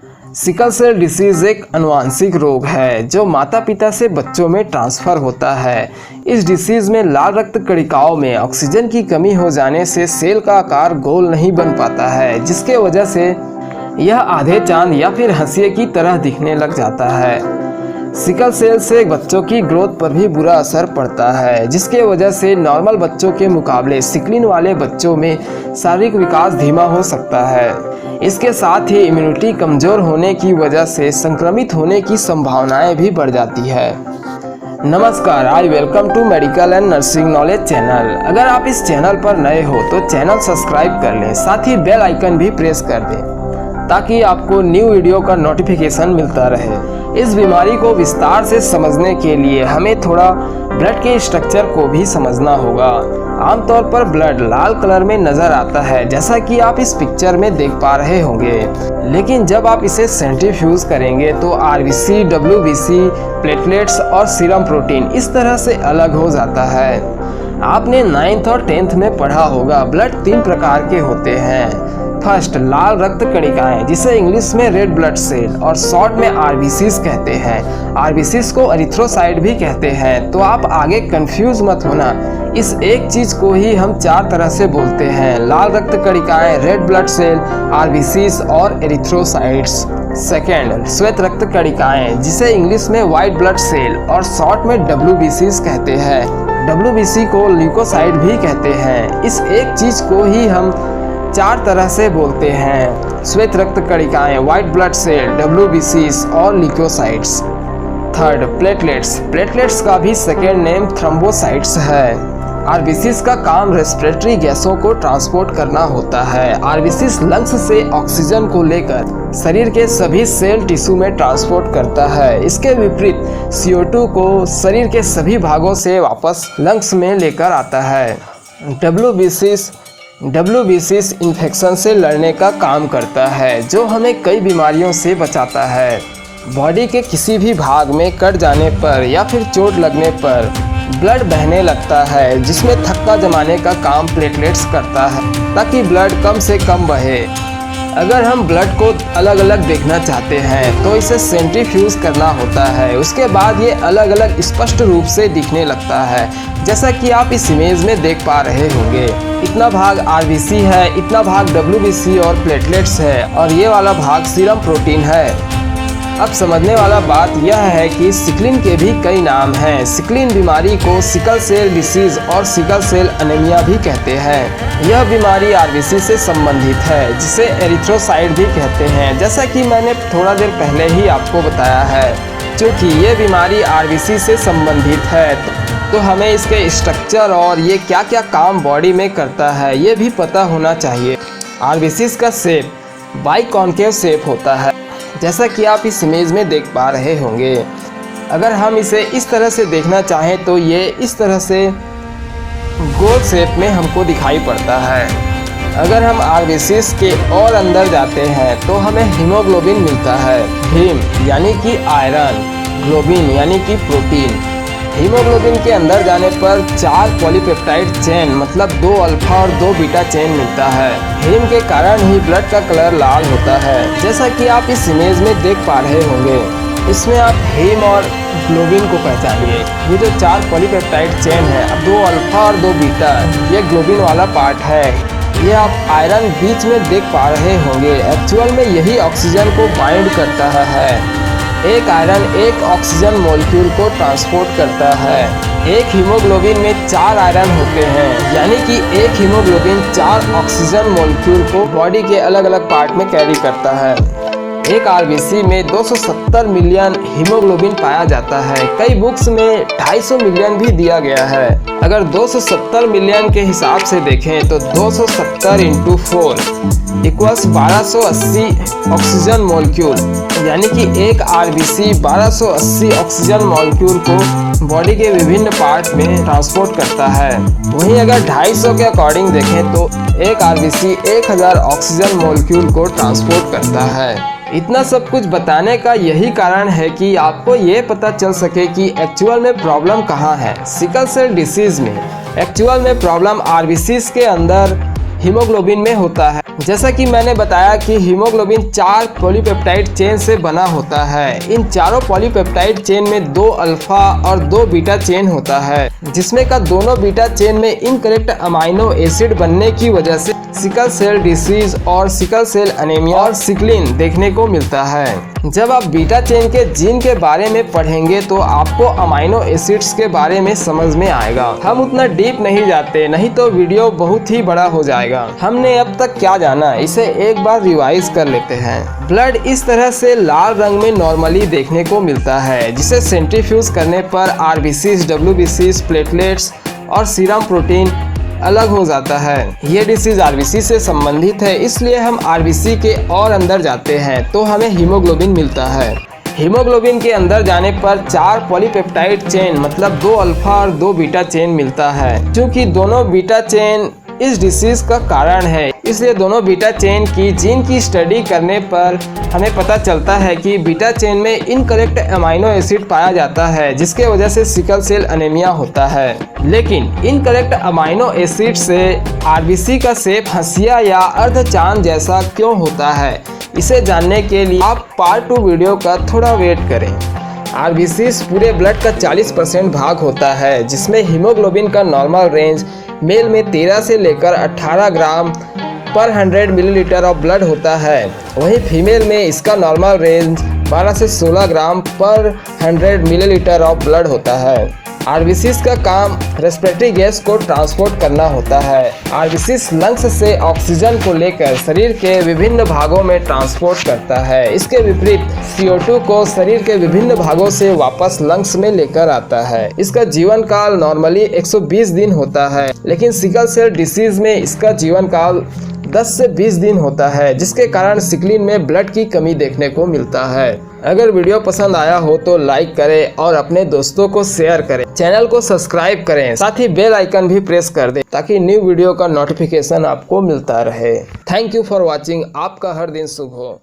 Sickle cell disease एक आनुवांशिक रोग है जो माता पिता से बच्चों में ट्रांसफ़र होता है। इस डिसीज़ में लाल रक्त कणिकाओं में ऑक्सीजन की कमी हो जाने से सेल का आकार गोल नहीं बन पाता है, जिसके वजह से यह आधे चांद या फिर हंसिए की तरह दिखने लग जाता है। सिकल सेल से बच्चों की ग्रोथ पर भी बुरा असर पड़ता है, जिसके वजह से नॉर्मल बच्चों के मुकाबले सिकलिन वाले बच्चों में शारीरिक विकास धीमा हो सकता है। इसके साथ ही इम्यूनिटी कमज़ोर होने की वजह से संक्रमित होने की संभावनाएं भी बढ़ जाती है। नमस्कार, I welcome to medical and nursing knowledge channel. अगर आप इस चैनल पर नए हो तो चैनल सब्सक्राइब कर लें, साथ ही बेल आइकन भी प्रेस कर दें ताकि आपको न्यू वीडियो का नोटिफिकेशन मिलता रहे। इस बीमारी को विस्तार से समझने के लिए हमें थोड़ा ब्लड के स्ट्रक्चर को भी समझना होगा। आमतौर पर ब्लड लाल कलर में नज़र आता है, जैसा कि आप इस पिक्चर में देख पा रहे होंगे। लेकिन जब आप इसे सेंट्रीफ्यूज करेंगे तो आरबीसी, डब्ल्यूबीसी, प्लेटलेट्स और सीरम प्रोटीन इस तरह से अलग हो जाता है। आपने 9th और 10th में पढ़ा होगा, ब्लड 3 प्रकार के होते हैं। फर्स्ट, लाल रक्त कणिकाएं, जिसे इंग्लिश में रेड ब्लड सेल और शॉर्ट में आरबीसीज कहते हैं। आरबीसीज को एरिथ्रोसाइट भी कहते हैं। तो आप आगे कंफ्यूज मत होना, इस एक चीज को ही हम 4 तरह से बोलते हैं: लाल रक्त कणिकाएं, रेड ब्लड सेल, आरबीसीज और एरिथ्रोसाइट्स। सेकेंड, श्वेत रक्त कणिकाएं, जिसे इंग्लिश में व्हाइट ब्लड सेल और शॉर्ट में डब्ल्यूबीसीज कहते हैं। डब्ल्यूबीसी को ल्यूकोसाइट भी कहते हैं। इस एक चीज को ही हम 4 तरह से बोलते हैं: श्वेत रक्त कणिकाएं, व्हाइट ब्लड सेल, डब्ल्यूबीसीज और ल्यूकोसाइट्स। Third, platelets. प्लेटलेट्स का भी सेकेंड नेम थ्रोम्बोसाइट्स है। आरबीसीज का काम रेस्पिरेटरी गैसों को ट्रांसपोर्ट करना होता है। आरबीसीज लंग्स से ऑक्सीजन को लेकर शरीर के सभी सेल टिश्यू में ट्रांसपोर्ट करता है। इसके विपरीत CO2 को शरीर के सभी भागों से वापस लंग्स में लेकर आता है। डब्ल्यूबीसीज इन्फेक्शन से लड़ने का काम करता है, जो हमें कई बीमारियों से बचाता है। बॉडी के किसी भी भाग में कट जाने पर या फिर चोट लगने पर ब्लड बहने लगता है, जिसमें थक्का जमाने का काम प्लेटलेट्स करता है ताकि ब्लड कम से कम बहे। अगर हम ब्लड को अलग अलग देखना चाहते हैं तो इसे सेंट्रीफ्यूज करना होता है। उसके बाद ये अलग अलग स्पष्ट रूप से दिखने लगता है, जैसा कि आप इस इमेज में देख पा रहे होंगे। इतना भाग आरबीसी है, इतना भाग डब्ल्यूबीसी और प्लेटलेट्स है, और ये वाला भाग सीरम प्रोटीन है। अब समझने वाला बात यह है कि सिकलिन के भी कई नाम हैं। सिकलिन बीमारी को सिकल सेल डिसीज और सिकल सेल एनीमिया भी कहते हैं। यह बीमारी आरबीसी से संबंधित है, जिसे एरिथ्रोसाइट भी कहते हैं, जैसा कि मैंने थोड़ा देर पहले ही आपको बताया है। क्योंकि ये बीमारी आरबीसी से संबंधित है तो हमें इसके स्ट्रक्चर और ये क्या क्या काम बॉडी में करता है ये भी पता होना चाहिए। आरबीसीज का शेप बाइकॉन्केव शेप होता है, जैसा कि आप इस इमेज में देख पा रहे होंगे। अगर हम इसे इस तरह से देखना चाहें तो ये इस तरह से गोल शेप में हमको दिखाई पड़ता है। अगर हम आरबीसीज के और अंदर जाते हैं तो हमें हीमोग्लोबिन मिलता है। हीम यानी कि आयरन, ग्लोबिन यानी कि प्रोटीन। हीमोग्लोबिन के अंदर जाने पर 4 पॉलीपेप्टाइड चेन मतलब 2 अल्फा और 2 बीटा चेन मिलता है। हीम के कारण ही ब्लड का कलर लाल होता है, जैसा कि आप इस इमेज में देख पा रहे होंगे। इसमें आप हीम और ग्लोबिन को पहचानिए। ये जो 4 पॉलीपेप्टाइड चेन है, अब 2 अल्फा और 2 बीटा, ये ग्लोबिन वाला पार्ट है। ये आप आयरन बीच में देख पा रहे होंगे। एक्चुअल में यही ऑक्सीजन को बाइंड करता है। एक आयरन एक ऑक्सीजन मॉलिक्यूल को ट्रांसपोर्ट करता है। एक हीमोग्लोबिन में 4 आयरन होते हैं, यानी कि एक हीमोग्लोबिन 4 ऑक्सीजन मॉलिक्यूल को बॉडी के अलग अलग पार्ट में कैरी करता है। एक आरबीसी में 270 मिलियन हीमोग्लोबिन पाया जाता है। कई बुक्स में 250 मिलियन भी दिया गया है। अगर 270 मिलियन के हिसाब से देखें तो 270 × 4 = 1280 ऑक्सीजन मॉलिक्यूल, यानी कि एक आरबीसी 1280 ऑक्सीजन मॉलिक्यूल को बॉडी के विभिन्न पार्ट में ट्रांसपोर्ट करता है। वहीं अगर 250 के अकॉर्डिंग देखें तो एक आरबीसी 1000 ऑक्सीजन मॉलिक्यूल को ट्रांसपोर्ट करता है। इतना सब कुछ बताने का यही कारण है कि आपको ये पता चल सके कि एक्चुअल में प्रॉब्लम कहाँ है। सिकल सेल डिसीज़ में एक्चुअल में प्रॉब्लम आरबीसीज के अंदर हीमोग्लोबिन में होता है। जैसा कि मैंने बताया कि हीमोग्लोबिन 4 पॉलीपेप्टाइड चेन से बना होता है। इन चारों पॉलीपेप्टाइड चेन में 2 अल्फा और 2 बीटा चेन होता है, जिसमें का दोनों बीटा चेन में इनकरेक्ट अमाइनो एसिड बनने की वजह से सिकल सेल डिसीज और सिकल सेल एनीमिया और सिकलिन देखने को मिलता है। जब आप बीटा चेन के जीन के बारे में पढ़ेंगे तो आपको अमाइनो एसिड्स के बारे में समझ में आएगा। हम उतना डीप नहीं जाते, नहीं तो वीडियो बहुत ही बड़ा हो जाएगा। हमने अब तक क्या जाना, इसे एक बार रिवाइज कर लेते हैं। ब्लड इस तरह से लाल रंग में नॉर्मली देखने को मिलता है, जिसे सेंट्रीफ्यूज करने पर आरबीसीज, डब्ल्यूबीसीज, प्लेटलेट्स और सीरम प्रोटीन अलग हो जाता है। ये डिसीज आरबीसी से संबंधित है, इसलिए हम आरबीसी के और अंदर जाते हैं तो हमें हीमोग्लोबिन मिलता है। हीमोग्लोबिन के अंदर जाने पर 4 पॉलीपेप्टाइड चेन मतलब 2 अल्फा और 2 बीटा चेन मिलता है। क्योंकि दोनों बीटा चेन इस डिसीज का कारण है, इसलिए दोनों बीटा चेन की जीन की स्टडी करने पर हमें पता चलता है कि बीटा चेन में इनकरेक्ट अमाइनो एसिड पाया जाता है, जिसके वजह से सिकल सेल एनीमिया होता है। लेकिन इनकरेक्ट अमाइनो एसिड से आरबीसी का शेप हंसिया या अर्ध चांद जैसा क्यों होता है, इसे जानने के लिए आप पार्ट 2 वीडियो का थोड़ा वेट करें। आरबीसी पूरे ब्लड का 40% भाग होता है, जिसमें हीमोग्लोबिन का नॉर्मल रेंज मेल में 13 से लेकर 18 ग्राम पर 100 मिलीलीटर ऑफ ब्लड होता है। वहीं फीमेल में इसका नॉर्मल रेंज 12 से 16 ग्राम पर 100 मिलीलीटर ऑफ ब्लड होता है। आरबीसीज का काम रेस्पिरेटरी गैस को ट्रांसपोर्ट करना होता है। आरबीसीज लंग्स से ऑक्सीजन को लेकर शरीर के विभिन्न भागों में ट्रांसपोर्ट करता है। इसके विपरीत CO2 को शरीर के विभिन्न भागों से वापस लंग्स में लेकर आता है। इसका जीवन काल नॉर्मली 120 दिन होता है, लेकिन सिकल सेल डिसीज में इसका जीवन काल 10 से 20 दिन होता है, जिसके कारण सिकलिन में ब्लड की कमी देखने को मिलता है। अगर वीडियो पसंद आया हो तो लाइक करें और अपने दोस्तों को शेयर करें। चैनल को सब्सक्राइब करें, साथ ही बेल आइकन भी प्रेस कर दें ताकि न्यू वीडियो का नोटिफिकेशन आपको मिलता रहे। Thank you for watching. आपका हर दिन शुभ हो।